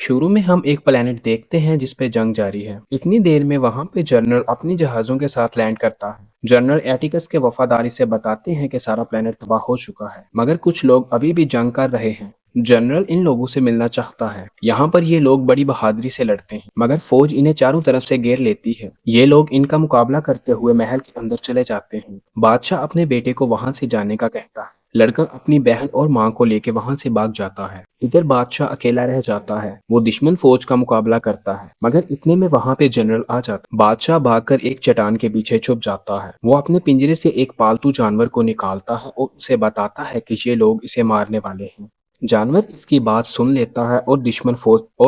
شروع میں ہم ایک پلانٹ دیکھتے ہیں جس پہ جنگ جاری ہے۔ اتنی دیر میں وہاں پہ جنرل اپنی جہازوں کے ساتھ لینڈ کرتا ہے۔ جنرل ایٹیکس کے وفاداری سے بتاتے ہیں کہ سارا پلانٹ تباہ ہو چکا ہے، مگر کچھ لوگ ابھی بھی جنگ کر رہے ہیں۔ جنرل ان لوگوں سے ملنا چاہتا ہے۔ یہاں پر یہ لوگ بڑی بہادری سے لڑتے ہیں، مگر فوج انہیں چاروں طرف سے گھیر لیتی ہے۔ یہ لوگ ان کا مقابلہ کرتے ہوئے محل کے اندر چلے جاتے ہیں۔ بادشاہ اپنے بیٹے کو وہاں سے جانے کا کہتا ہے۔ لڑکا اپنی بہن اور ماں کو لے کے وہاں سے بھاگ جاتا ہے۔ ادھر بادشاہ اکیلا رہ جاتا ہے۔ وہ دشمن فوج کا مقابلہ کرتا ہے، مگر اتنے میں وہاں پہ جنرل آ جاتا ہے۔ بادشاہ بھاگ کر ایک چٹان کے پیچھے چھپ جاتا ہے۔ وہ اپنے پنجرے سے ایک پالتو جانور کو نکالتا ہے اور اسے بتاتا ہے کہ یہ لوگ اسے مارنے والے ہیں۔ جانور اس کی بات سن لیتا ہے اور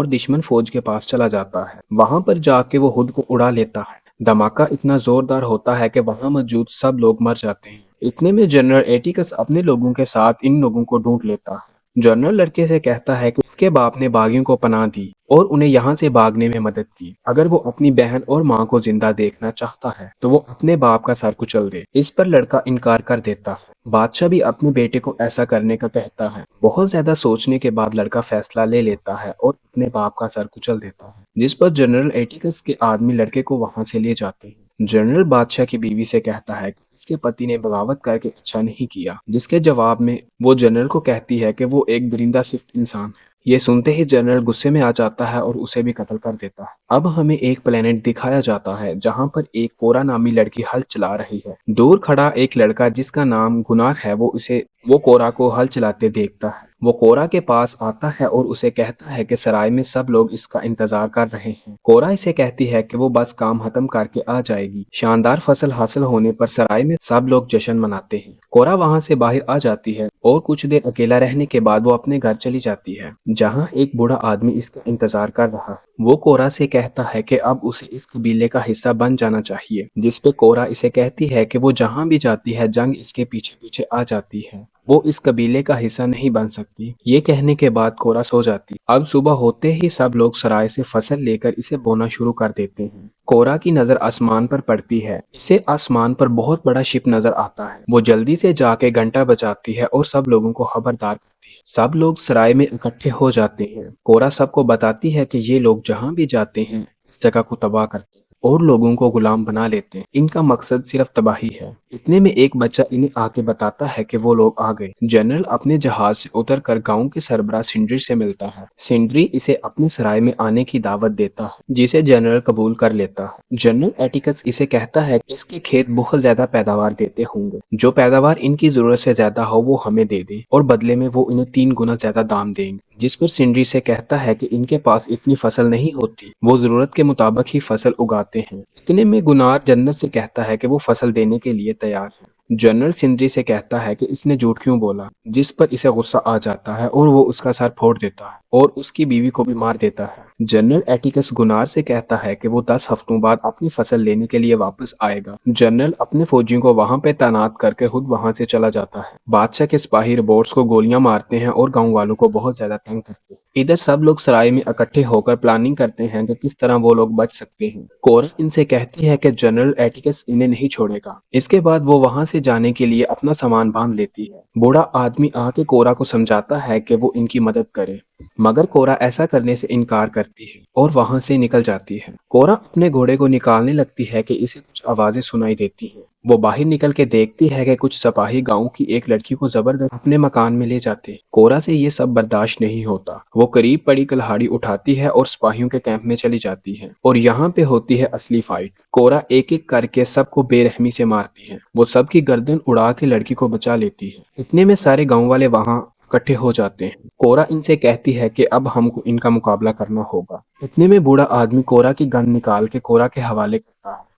دشمن فوج کے پاس چلا جاتا ہے۔ وہاں پر جا کے وہ خود کو اڑا لیتا ہے۔ دھماکہ اتنا زوردار ہوتا ہے کہ وہاں موجود سب لوگ مر جاتے ہیں۔ اتنے میں جنرل ایٹیکس اپنے لوگوں کے ساتھ ان لوگوں کو ڈھونڈ لیتا ہے۔ جنرل لڑکے سے کہتا ہے کہ اس کے باپ نے باغیوں کو پناہ دی اور انہیں یہاں سے بھاگنے میں مدد کی۔ اگر وہ اپنی بہن اور ماں کو زندہ دیکھنا چاہتا ہے تو وہ اپنے باپ کا سر کچل دے۔ اس پر لڑکا انکار کر دیتا ہے۔ بادشاہ بھی اپنے بیٹے کو ایسا کرنے کا کہتا ہے۔ بہت زیادہ سوچنے کے بعد لڑکا فیصلہ لے لیتا ہے اور اپنے باپ کا سر کچل دیتا ہے، جس پر جنرل ایٹیکس کے آدمی لڑکے کو وہاں سے لے جاتے ہیں۔ جنرل بادشاہ کی بیوی سے کہتا ہے کہ اس کے پتی نے بغاوت کر کے اچھا نہیں کیا، جس کے جواب میں وہ جنرل کو کہتی ہے کہ وہ ایک درندہ صرف انسان ہے۔ یہ سنتے ہی جنرل غصے میں آ جاتا ہے اور اسے بھی قتل کر دیتا ہے۔ اب ہمیں ایک پلانٹ دکھایا جاتا ہے جہاں پر ایک کورا نامی لڑکی ہل چلا رہی ہے۔ دور کھڑا ایک لڑکا جس کا نام گنار ہے وہ کورا کو ہل چلاتے دیکھتا ہے۔ وہ کورا کے پاس آتا ہے اور اسے کہتا ہے کہ سرائے میں سب لوگ اس کا انتظار کر رہے ہیں۔ کورا اسے کہتی ہے کہ وہ بس کام ختم کر کے آ جائے گی۔ شاندار فصل حاصل ہونے پر سرائے میں سب لوگ جشن مناتے ہیں۔ کورا وہاں سے باہر آ جاتی ہے اور کچھ دیر اکیلا رہنے کے بعد وہ اپنے گھر چلی جاتی ہے، جہاں ایک بوڑھا آدمی اس کا انتظار کر رہا ہے۔ وہ کورا سے کہتا ہے کہ اب اسے اس قبیلے کا حصہ بن جانا چاہیے، جس پہ کورا اسے کہتی ہے کہ وہ جہاں بھی جاتی ہے جنگ اس کے پیچھے پیچھے آ جاتی ہے، وہ اس قبیلے کا حصہ نہیں بن سکتی۔ یہ کہنے کے بعد کورا سو جاتی۔ اب صبح ہوتے ہی سب لوگ سرائے سے فصل لے کر اسے بونا شروع کر دیتے ہیں۔ کورا کی نظر آسمان پر پڑتی ہے۔ اسے آسمان پر بہت بڑا شپ نظر آتا ہے۔ وہ جلدی سے جا کے گھنٹا بجاتی ہے اور سب لوگوں کو خبردار کرتی ہے۔ سب لوگ سرائے میں اکٹھے ہو جاتے ہیں۔ کورا سب کو بتاتی ہے کہ یہ لوگ جہاں بھی جاتے ہیں اس جگہ کو تباہ کرتے ہیں اور لوگوں کو غلام بنا لیتے ہیں۔ ان کا مقصد صرف تباہی ہے۔ اتنے میں ایک بچہ انہیں آ کے بتاتا ہے کہ وہ لوگ آ گئے۔ جنرل اپنے جہاز سے اتر کر گاؤں کے سربراہ سنڈری سے ملتا ہے۔ سنڈری اسے اپنے سرائے میں آنے کی دعوت دیتا ہے، جسے جنرل قبول کر لیتا ہے۔ جنرل ایٹیکس اسے کہتا ہے کہ اس کے کھیت بہت زیادہ پیداوار دیتے ہوں گے۔ جو پیداوار ان کی ضرورت سے زیادہ ہو وہ ہمیں دے دیں اور بدلے میں وہ انہیں 3 گنا زیادہ دام دیں گے۔ جس پر سنڈری سے کہتا ہے کہ ان کے پاس اتنی فصل نہیں ہوتی، وہ ضرورت کے مطابق ہی فصل اگاتے ہیں۔ اتنے میں گنار جنت سے کہتا ہے کہ وہ فصل دینے کے لیے تیار ہے۔ جنرل سنڈری سے کہتا ہے کہ اس نے جھوٹ کیوں بولا، جس پر اسے غصہ آ جاتا ہے اور وہ اس کا سر پھوڑ دیتا ہے اور اس کی بیوی کو بھی مار دیتا ہے۔ جنرل ایٹیکس گنار سے کہتا ہے کہ وہ 10 ہفتوں بعد اپنی فصل لینے کے لیے واپس آئے گا۔ جنرل اپنے فوجیوں کو وہاں پہ تعینات کر کے خود وہاں سے چلا جاتا ہے۔ بادشاہ کے سپاہی روبوٹس کو گولیاں مارتے ہیں اور گاؤں والوں کو بہت زیادہ تنگ کرتے ہیں۔ ادھر سب لوگ سرائے میں اکٹھے ہو کر پلاننگ کرتے ہیں کہ کس طرح وہ لوگ بچ سکتے ہیں۔ کورا ان سے کہتی ہے کہ جنرل ایٹیکس انہیں نہیں چھوڑے گا۔ اس کے بعد وہ وہاں سے جانے کے لیے اپنا سامان باندھ لیتی ہے۔ بوڑھا آدمی آ کے کورا کو سمجھاتا ہے کہ وہ ان کی مدد کرے، مگر کورا ایسا کرنے سے انکار کرتی ہے اور وہاں سے نکل جاتی ہے۔ کورا اپنے گھوڑے کو نکالنے لگتی ہے کہ اسے کچھ آوازیں سنائی دیتی ہیں۔ وہ باہر نکل کے دیکھتی ہے کہ کچھ سپاہی گاؤں کی ایک لڑکی کو زبردست اپنے مکان میں لے جاتے ہیں۔ کورا سے یہ سب برداشت نہیں ہوتا۔ وہ قریب پڑی کلہاڑی اٹھاتی ہے اور سپاہیوں کے کیمپ میں چلی جاتی ہے اور یہاں پہ ہوتی ہے اصلی فائٹ۔ کورا ایک ایک کر کے سب کو بے رحمی سے مارتی ہے۔ وہ سب کی گردن اڑا کے لڑکی کو بچا لیتی ہے۔ اتنے میں سارے گاؤں والے وہاں اکٹھے ہو جاتے ہیں۔ کورا ان سے کہتی ہے کہ اب ہم کو ان کا مقابلہ کرنا ہوگا۔ اتنے میں بوڑھا آدمی کورا کی گن نکال کے کورا کے حوالے کرتا ہے۔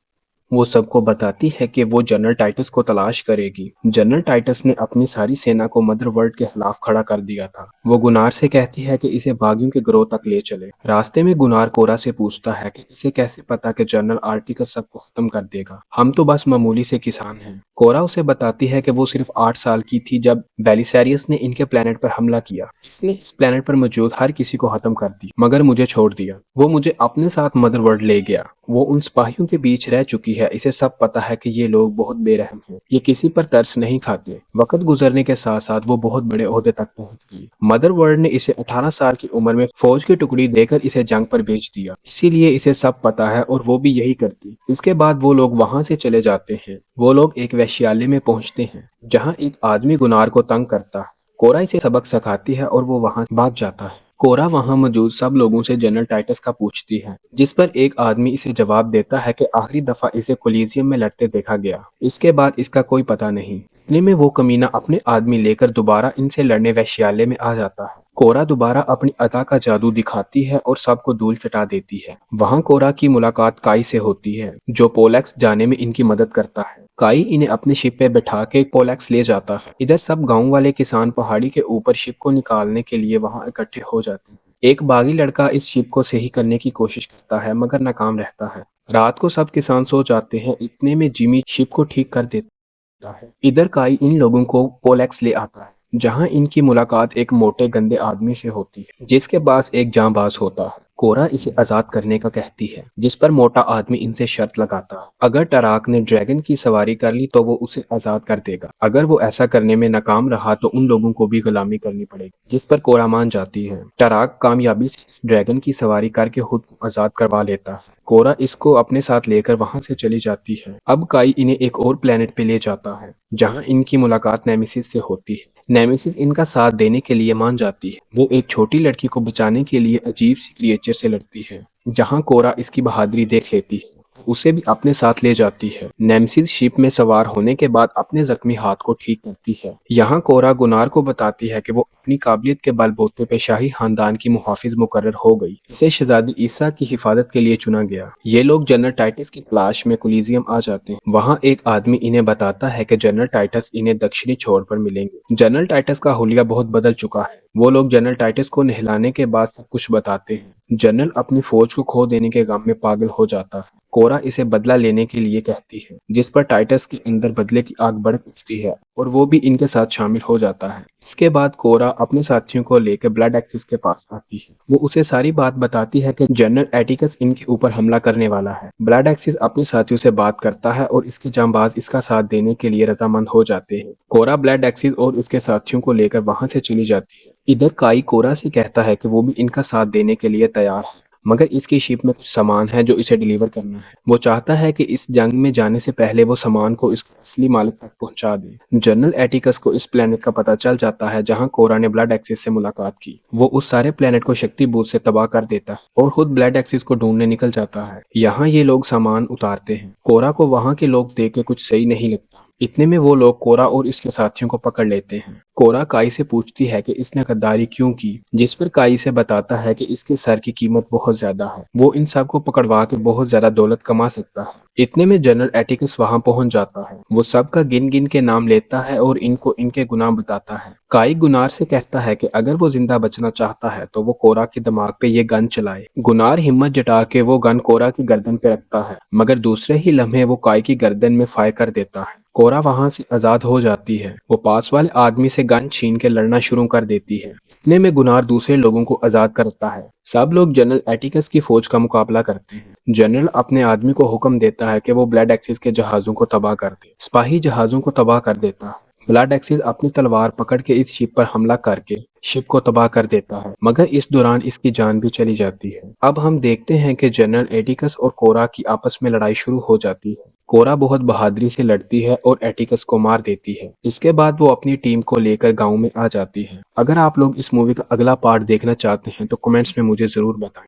وہ سب کو بتاتی ہے کہ وہ جنرل ٹائٹس کو تلاش کرے گی۔ جنرل ٹائٹس نے اپنی ساری سینا کو مدر ورلڈ کے خلاف کھڑا کر دیا تھا۔ وہ گنار سے کہتی ہے کہ اسے باغیوں کے گروہ تک لے چلے۔ راستے میں گنار کورا سے پوچھتا ہے کہ اسے کیسے پتا کہ جنرل آرٹیکس سب کو ختم کر دے گا، ہم تو بس معمولی سے کسان ہیں۔ کورا اسے بتاتی ہے کہ وہ صرف 8 سال کی تھی جب بیلیسیریس نے ان کے پلانٹ پر حملہ کیا۔ اس نے اس پلانٹ پر موجود ہر کسی کو ختم کر دی مگر مجھے چھوڑ دیا۔ وہ مجھے اپنے ساتھ مدر ورلڈ لے گیا۔ وہ ان سپاہیوں کے بیچ رہ چکی ہے۔ اسے سب پتا ہے کہ یہ لوگ بہت بے رحم ہیں۔ یہ کسی پر ترس نہیں کھاتے۔ وقت گزرنے کے ساتھ ساتھ وہ بہت بڑے عہدے تک پہنچ گئی۔ مدر ورلڈ نے اسے 18 سال کی عمر میں فوج کی ٹکڑی دے کر اسے جنگ پر بھیج دیا۔ اسی لیے اسے سب پتا ہے اور وہ بھی یہی کرتی۔ اس کے بعد وہ لوگ وہاں سے چلے جاتے ہیں۔ وہ لوگ ایک ویشیالے میں پہنچتے ہیں جہاں ایک آدمی گنار کو تنگ کرتا ہے۔ کورا اسے سبق سکھاتی ہے اور وہ وہاں بھاگ جاتا ہے۔ کورا وہاں موجود سب لوگوں سے جنرل ٹائٹس کا پوچھتی ہے، جس پر ایک آدمی اسے جواب دیتا ہے کہ آخری دفعہ اسے کولیزیم میں لڑتے دیکھا گیا۔ اس کے بعد اس کا کوئی پتہ نہیں۔ اتنے میں وہ کمینہ اپنے آدمی لے کر دوبارہ ان سے لڑنے ویشیالے میں آ جاتا ہے۔ کورا دوبارہ اپنی عطا کا جادو دکھاتی ہے اور سب کو دھول چٹا دیتی ہے۔ وہاں کورا کی ملاقات کائی سے ہوتی ہے جو پولیکس جانے میں ان کی مدد کرتا ہے۔ کائی انہیں اپنے شپ پہ بٹھا کے پولیکس لے جاتا ہے۔ ادھر سب گاؤں والے کسان پہاڑی کے اوپر شپ کو نکالنے کے لیے وہاں اکٹھے ہو جاتے ہیں۔ ایک باغی لڑکا اس شپ کو صحیح کرنے کی کوشش کرتا ہے مگر ناکام رہتا ہے۔ رات کو سب کسان سو جاتے ہیں۔ اتنے میں جیمی شپ کو ٹھیک کر دیتا ہے۔ ادھر کائی ان لوگوں کو پولیکس لے آتا ہے جہاں ان کی ملاقات ایک موٹے گندے آدمی سے ہوتی ہے جس کے پاس ایک جاں باز ہوتا ہے۔ کورا اسے آزاد کرنے کا کہتی ہے جس پر موٹا آدمی ان سے شرط لگاتا ہے، اگر ٹراک نے ڈریگن کی سواری کر لی تو وہ اسے آزاد کر دے گا، اگر وہ ایسا کرنے میں ناکام رہا تو ان لوگوں کو بھی غلامی کرنی پڑے گی، جس پر کورا مان جاتی ہے۔ ٹراک کامیابی سے ڈریگن کی سواری کر کے خود کو آزاد کروا لیتا ہے۔ کورا اس کو اپنے ساتھ لے کر وہاں سے چلی جاتی ہے۔ اب کائی انہیں ایک اور پلانٹ پہ لے جاتا ہے جہاں ان کی ملاقات نیمیسس سے ہوتی ہے۔ نیمیسس ان کا ساتھ دینے کے لیے مان جاتی ہے۔ وہ ایک چھوٹی لڑکی کو بچانے کے لیے عجیب سی کریچر سے لڑتی ہے جہاں کورا اس کی بہادری دیکھ لیتی ہے، اسے بھی اپنے ساتھ لے جاتی ہے۔ نیمیسس شپ میں سوار ہونے کے بعد اپنے زخمی ہاتھ کو ٹھیک کرتی ہے۔ یہاں کورا گنار کو بتاتی ہے کہ وہ اپنی قابلیت کے بل بوتے پہ شاہی خاندان کی محافظ مقرر ہو گئی۔ اسے شہزادی عیسیٰ کی حفاظت کے لیے چنا گیا۔ یہ لوگ جنرل ٹائٹس کی تلاش میں کولیزیم آ جاتے ہیں۔ وہاں ایک آدمی انہیں بتاتا ہے کہ جنرل ٹائٹس انہیں دکشنی چھوڑ پر ملیں گے۔ جنرل ٹائٹس کا حلیہ بہت بدل چکا ہے۔ وہ لوگ جنرل ٹائٹس کو نہلانے کے بعد سب کچھ بتاتے ہیں۔ جنرل اپنی فوج کو کھو دینے کے غم میں پاگل ہو جاتا ہے۔ کورا اسے بدلہ لینے کے لیے کہتی ہے جس پر ٹائٹس کے اندر بدلے کی آگ بڑھ اٹھتی ہے اور وہ بھی ان کے ساتھ شامل ہو جاتا ہے۔ اس کے بعد کورا اپنے ساتھیوں کو لے کے بلڈ ایکسس کے پاس آتی ہے۔ وہ اسے ساری بات بتاتی ہے کہ جنرل ایٹیکس ان کے اوپر حملہ کرنے والا ہے۔ بلڈ ایکسس اپنے ساتھیوں سے بات کرتا ہے اور اس کے جانباز اس کا ساتھ دینے کے لیے رضامند ہو جاتے ہیں۔ کورا بلڈ ایکسس اور اس کے ساتھیوں کو لے کر وہاں سے چلی جاتی ہے۔ ادھر کائی کورا سے کہتا ہے کہ وہ بھی ان کا ساتھ دینے کے لیے تیار ہے مگر اس کی شپ میں کچھ سامان ہے جو اسے ڈیلیور کرنا ہے۔ وہ چاہتا ہے کہ اس جنگ میں جانے سے پہلے وہ سامان کو اس کے اصلی مالک تک پہنچا دے۔ جنرل ایٹیکس کو اس پلانٹ کا پتہ چل جاتا ہے جہاں کورا نے بلڈ ایکسس سے ملاقات کی۔ وہ اس سارے پلانٹ کو شکتی بوت سے تباہ کر دیتا ہے اور خود بلڈ ایکسس کو ڈھونڈنے نکل جاتا ہے۔ یہاں یہ لوگ سامان اتارتے ہیں۔ کورا کو وہاں کے لوگ دیکھ کے کچھ صحیح نہیں لگتا۔ اتنے میں وہ لوگ کورا اور اس کے ساتھیوں کو پکڑ لیتے ہیں۔ کورا کائی سے پوچھتی ہے کہ اس نے غداری کیوں کی، جس پر کائی سے بتاتا ہے کہ اس کے سر کی قیمت بہت زیادہ ہے، وہ ان سب کو پکڑوا کے بہت زیادہ دولت کما سکتا ہے۔ اتنے میں جنرل ایٹیکس وہاں پہنچ جاتا ہے۔ وہ سب کا گن گن کے نام لیتا ہے اور ان کو ان کے گناہ بتاتا ہے۔ کائی گنار سے کہتا ہے کہ اگر وہ زندہ بچنا چاہتا ہے تو وہ کورا کے دماغ پہ یہ گن چلائے۔ گنار ہمت جٹا کے وہ گن کورا کی گردن پہ رکھتا ہے مگر دوسرے ہی لمحے وہ کائی کی گردن میں فائر کر دیتا ہے۔ کورا وہاں سے آزاد ہو جاتی ہے۔ وہ پاس والے آدمی سے گن چھین کے لڑنا شروع کر دیتی ہے۔ اتنے میں گنار دوسرے لوگوں کو آزاد کرتا ہے۔ سب لوگ جنرل ایٹیکس کی فوج کا مقابلہ کرتے ہیں۔ جنرل اپنے آدمی کو حکم دیتا ہے کہ وہ بلڈ ایکسس کے جہازوں کو تباہ کر دے۔ سپاہی جہازوں کو تباہ کر دیتا ہے۔ بلڈ ایکسس اپنی تلوار پکڑ کے اس شپ پر حملہ کر کے شپ کو تباہ کر دیتا ہے مگر اس دوران اس کی جان بھی چلی جاتی ہے۔ اب ہم دیکھتے ہیں کہ جنرل ایٹیکس اور کورا کی آپس میں لڑائی شروع ہو جاتی ہے۔ کورا بہت بہادری سے لڑتی ہے اور ایٹیکس کو مار دیتی ہے۔ اس کے بعد وہ اپنی ٹیم کو لے کر گاؤں میں آ جاتی ہے۔ اگر آپ لوگ اس مووی کا اگلا پارٹ دیکھنا چاہتے ہیں تو کمنٹس میں مجھے ضرور بتائیں۔